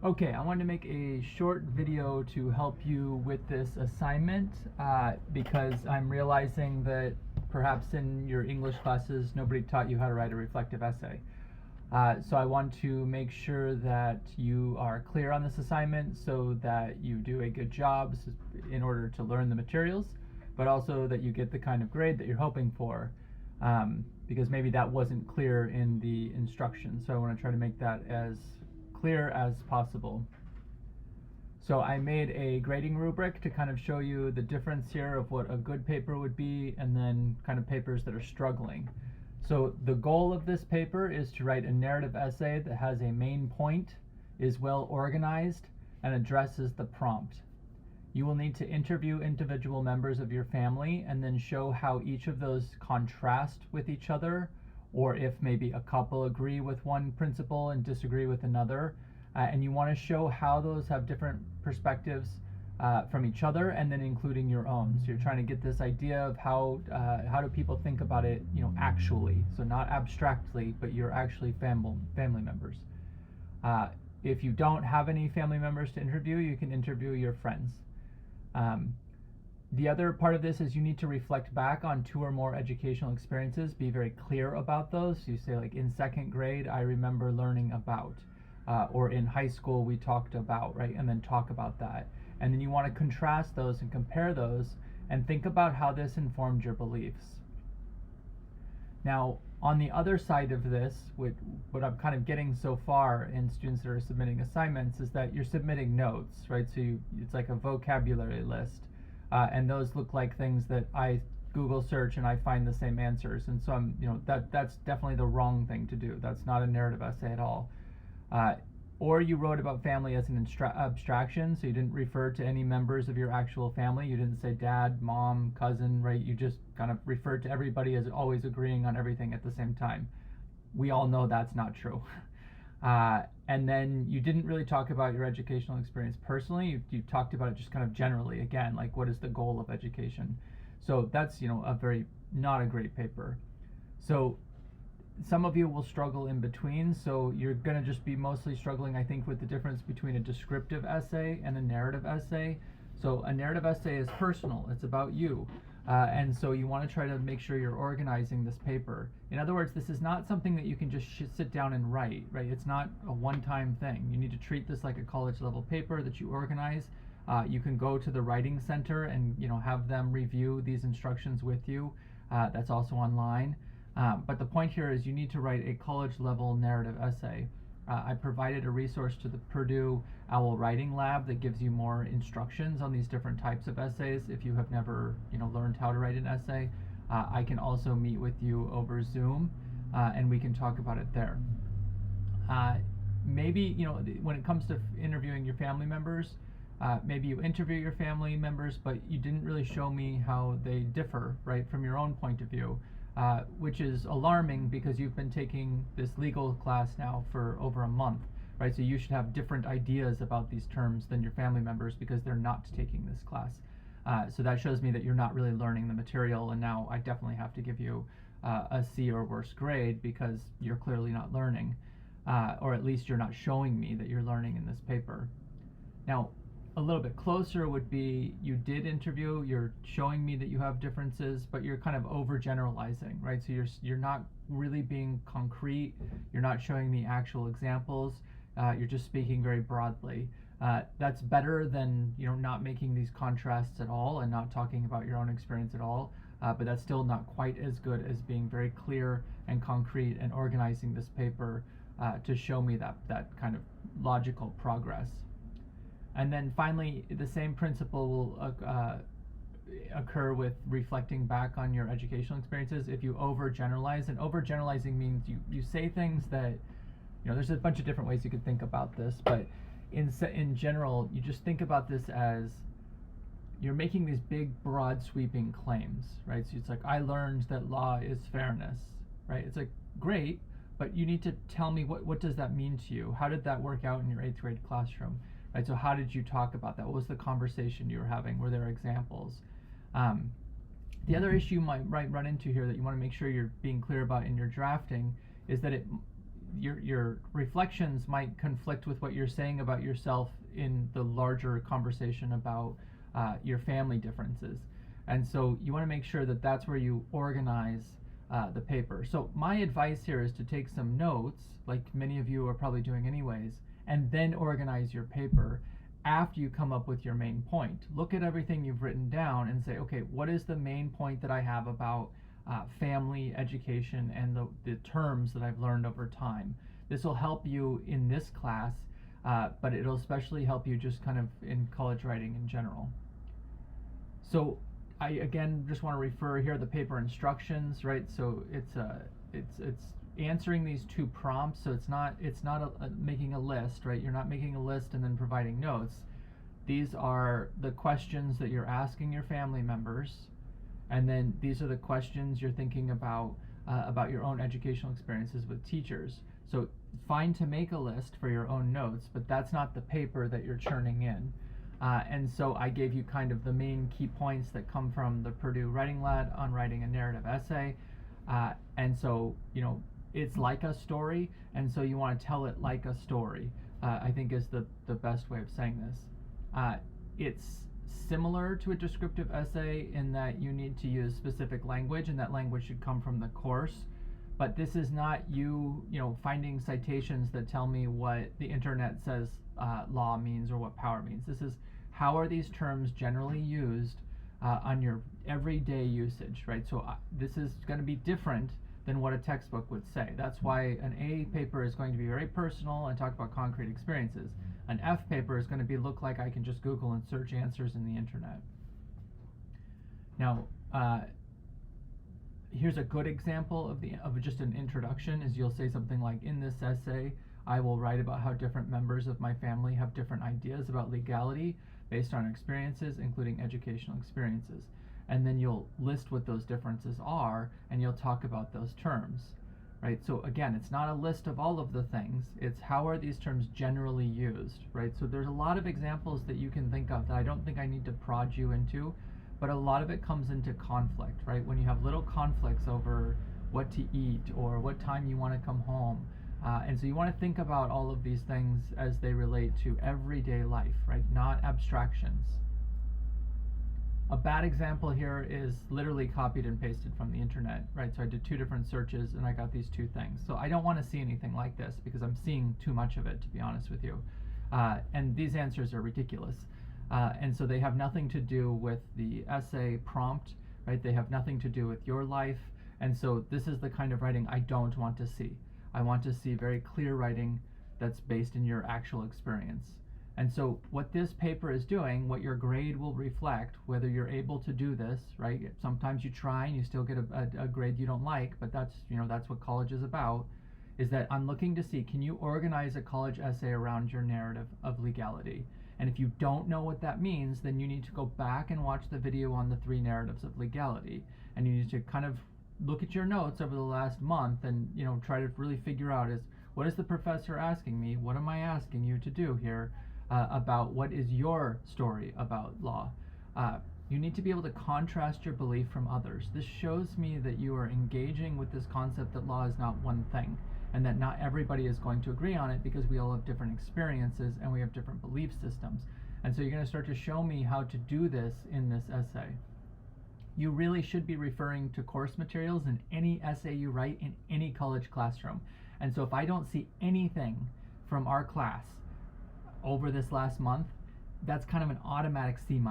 Okay, I wanted to make a short video to help you with this assignment because I'm realizing that perhaps in your English classes nobody taught you how to write a reflective essay. So I want to make sure that you are clear on this assignment so that you do a good job in order to learn the materials, but also that you get the kind of grade that you're hoping for, because maybe that wasn't clear in the instructions. So I want to try to make that as clear as possible. So I made a grading rubric to kind of show you the difference here of what a good paper would be and then kind of papers that are struggling. So the goal of this paper is to write a narrative essay that has a main point, is well organized, and addresses the prompt. You will need to interview individual members of your family and then show how each of those contrast with each other, or if maybe a couple agree with one principle and disagree with another. And you want to show how those have different perspectives from each other, and then including your own. So you're trying to get this idea of how do people think about it, actually. So not abstractly, but you're actually family members. If you don't have any family members to interview, you can interview your friends. The other part of this is you need to reflect back on 2 or more educational experiences. Be very clear about those. You say, like, in 2nd grade, I remember learning about, or in high school, we talked about, right? And then talk about that. And then you want to contrast those and compare those and think about how this informed your beliefs. Now, on the other side of this, what I'm kind of getting so far in students that are submitting assignments is that you're submitting notes, right? So it's like a vocabulary list. And those look like things that I Google search and I find the same answers. And so that's definitely the wrong thing to do. That's not a narrative essay at all. Or you wrote about family as an abstraction, so you didn't refer to any members of your actual family. You didn't say dad, mom, cousin, right? You just kind of referred to everybody as always agreeing on everything at the same time. We all know that's not true. And then you didn't really talk about your educational experience personally. You talked about it just kind of generally, again, like what is the goal of education. So that's, not a great paper. So some of you will struggle in between, so you're going to just be mostly struggling, I think, with the difference between a descriptive essay and a narrative essay. So a narrative essay is personal, it's about you. And so you want to try to make sure you're organizing this paper. In other words, this is not something that you can just sit down and write, right? It's not a one-time thing. You need to treat this like a college-level paper that you organize. You can go to the writing center and have them review these instructions with you. That's also online. But the point here is you need to write a college-level narrative essay. I provided a resource to the Purdue OWL Writing Lab that gives you more instructions on these different types of essays if you have never learned how to write an essay. I can also meet with you over Zoom and we can talk about it there. Maybe when it comes to interviewing your family members, maybe you interview your family members but you didn't really show me how they differ, right, from your own point of view. Which is alarming because you've been taking this legal class now for over a month, right? So you should have different ideas about these terms than your family members because they're not taking this class. So that shows me that you're not really learning the material, and now I definitely have to give you a C or worse grade because you're clearly not learning, or at least you're not showing me that you're learning in this paper. Now, a little bit closer would be you did interview, you're showing me that you have differences, but you're kind of overgeneralizing, right? So you're not really being concrete, you're not showing me actual examples, you're just speaking very broadly. That's better than not making these contrasts at all and not talking about your own experience at all, but that's still not quite as good as being very clear and concrete and organizing this paper to show me that kind of logical progress. And then finally, the same principle will occur with reflecting back on your educational experiences if you overgeneralize. And overgeneralizing means you say things that, there's a bunch of different ways you could think about this, but in general, you just think about this as you're making these big, broad, sweeping claims, right? So it's like, I learned that law is fairness, right? It's like, great, but you need to tell me what does that mean to you? How did that work out in your 8th grade classroom? Right, so how did you talk about that? What was the conversation you were having? Were there examples? The other issue you might run into here that you want to make sure you're being clear about in your drafting is that your reflections might conflict with what you're saying about yourself in the larger conversation about your family differences. And so you want to make sure that that's where you organize the paper. So my advice here is to take some notes, like many of you are probably doing anyways, and then organize your paper after you come up with your main point. Look at everything you've written down and say, okay, what is the main point that I have about family, education, and the terms that I've learned over time. This will help you in this class, but it'll especially help you just kind of in college writing in general. So I again just want to refer here the paper instructions, right? So it's answering these two prompts. So it's not making a list, right? You're not making a list and then providing notes. These are the questions that you're asking your family members, and then these are the questions you're thinking about your own educational experiences with teachers. So fine to make a list for your own notes, but that's not the paper that you're churning in. And so I gave you kind of the main key points that come from the Purdue Writing Lab on writing a narrative essay. And so, it's like a story, and so you want to tell it like a story, I think is the best way of saying this. It's similar to a descriptive essay in that you need to use specific language, and that language should come from the course. But this is not you finding citations that tell me what the internet says law means or what power means. This is how are these terms generally used on your everyday usage, right? So this is going to be different than what a textbook would say. That's why an A paper is going to be very personal and talk about concrete experiences. An F paper is going to look like I can just Google and search answers in the internet. Now, here's a good example of just an introduction. Is you'll say something like, in this essay, I will write about how different members of my family have different ideas about legality based on experiences, including educational experiences. And then you'll list what those differences are, and you'll talk about those terms, right? So again, it's not a list of all of the things, it's how are these terms generally used, right? So there's a lot of examples that you can think of that I don't think I need to prod you into, but a lot of it comes into conflict, right? When you have little conflicts over what to eat or what time you want to come home. And so you want to think about all of these things as they relate to everyday life, right? Not abstractions. A bad example here is literally copied and pasted from the internet, right? So I did 2 different searches and I got these 2 things. So I don't want to see anything like this because I'm seeing too much of it, to be honest with you. And these answers are ridiculous. And so they have nothing to do with the essay prompt, right? They have nothing to do with your life. And so this is the kind of writing I don't want to see. I want to see very clear writing that's based in your actual experience. And so what this paper is doing, what your grade will reflect, whether you're able to do this, right? Sometimes you try and you still get a grade you don't like, but that's what college is about, is that I'm looking to see, can you organize a college essay around your narrative of legality? And if you don't know what that means, then you need to go back and watch the video on the 3 narratives of legality. And you need to kind of look at your notes over the last month and try to really figure out what is the professor asking me? What am I asking you to do here? About what is your story about law. You need to be able to contrast your belief from others. This shows me that you are engaging with this concept that law is not one thing, and that not everybody is going to agree on it because we all have different experiences and we have different belief systems. And so you're going to start to show me how to do this in this essay. You really should be referring to course materials in any essay you write in any college classroom. And so if I don't see anything from our class over this last month, that's kind of an automatic C-,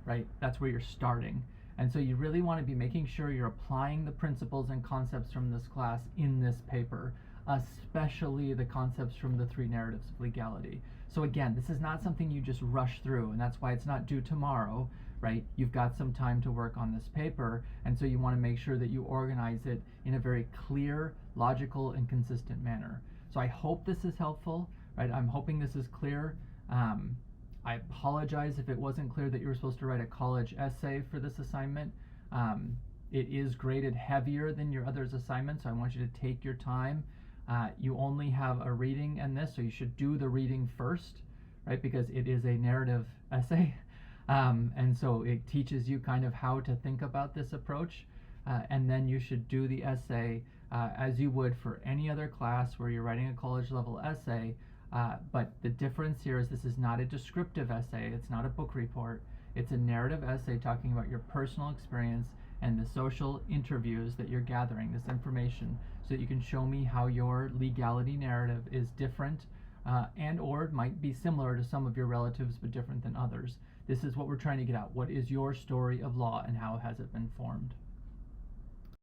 right? That's where you're starting. And so you really want to be making sure you're applying the principles and concepts from this class in this paper, especially the concepts from the 3 narratives of legality. So again, this is not something you just rush through, and that's why it's not due tomorrow, right? You've got some time to work on this paper, and so you want to make sure that you organize it in a very clear, logical, and consistent manner. So I hope this is helpful. Right, I'm hoping this is clear. I apologize if it wasn't clear that you were supposed to write a college essay for this assignment. It is graded heavier than your others assignments, so I want you to take your time. You only have a reading in this, so you should do the reading first, right, because it is a narrative essay. And so it teaches you kind of how to think about this approach. And then you should do the essay as you would for any other class where you're writing a college level essay. But the difference here is this is not a descriptive essay, it's not a book report, it's a narrative essay talking about your personal experience and the social interviews that you're gathering, this information, so that you can show me how your legality narrative is different and or it might be similar to some of your relatives but different than others. This is what we're trying to get at. What is your story of law and how has it been formed?